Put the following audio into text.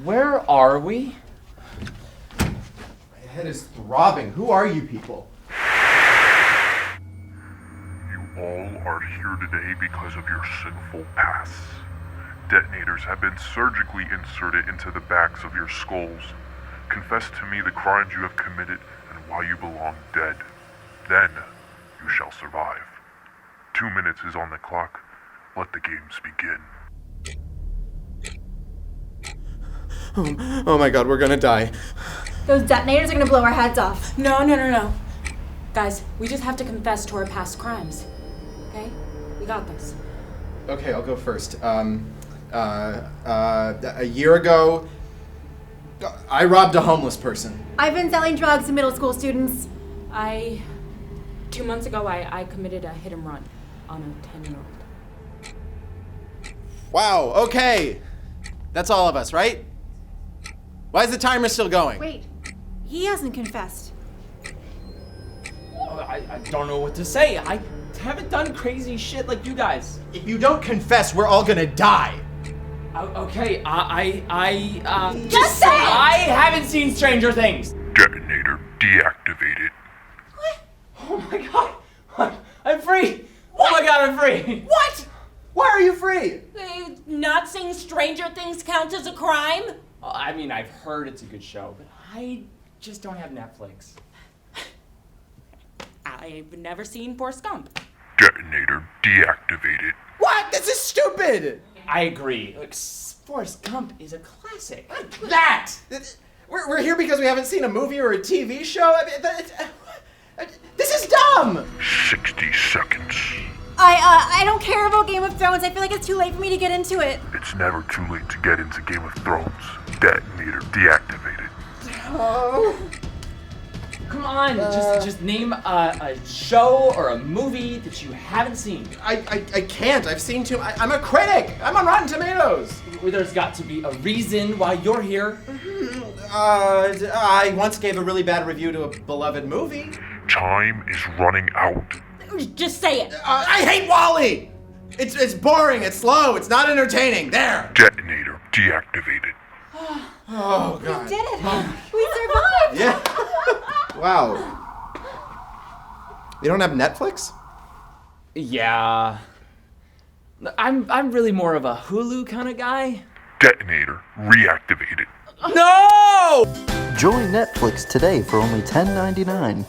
Where are we? My head is throbbing. Who are you people? You all are here today because of your sinful past. Detonators have been surgically inserted into the backs of your skulls. Confess to me the crimes you have committed and why you belong dead. Then you shall survive. 2 minutes is on the clock. Let the games begin. Oh my god, we're gonna die. Those detonators are gonna blow our heads off. No. Guys, we just have to confess to our past crimes. Okay? We got this. Okay, I'll go first. A year ago, I robbed a homeless person. I've been selling drugs to middle school students. 2 months ago, I committed a hit and run on a 10-year-old. Wow, okay. That's all of us, right? Why is the timer still going? Wait, he hasn't confessed. I don't know what to say. I haven't done crazy shit like you guys. If you don't confess, we're all gonna die. Okay, Just say it! I haven't seen Stranger Things. Detonator deactivated. Oh my god. I'm free. Oh my god, I'm free. What? Why are you free? Not seeing Stranger Things counts as a crime? I mean, I've heard it's a good show, but I just don't have Netflix. I've never seen Forrest Gump. Detonator deactivated. What? This is stupid! I agree. Like, Forrest Gump is a classic. That! We're here because we haven't seen a movie or a TV show? I mean, this is dumb! 60 seconds. I don't care about Game of Thrones. I feel like it's too late for me to get into it. It's never too late to get into Game of Thrones. Detonator deactivated. Oh. Come on, just name a show or a movie that you haven't seen. I can't. I've seen too. I'm a critic. I'm on Rotten Tomatoes. There's got to be a reason why you're here. I once gave a really bad review to a beloved movie. Time is running out. Just say it. I hate Wall-E. It's boring. It's slow. It's not entertaining. There. Detonator deactivated. Oh god. We did it. We survived. Yeah. Wow. You don't have Netflix? Yeah. I'm really more of a Hulu kind of guy. Detonator reactivated. No! Join Netflix today for only $10.99.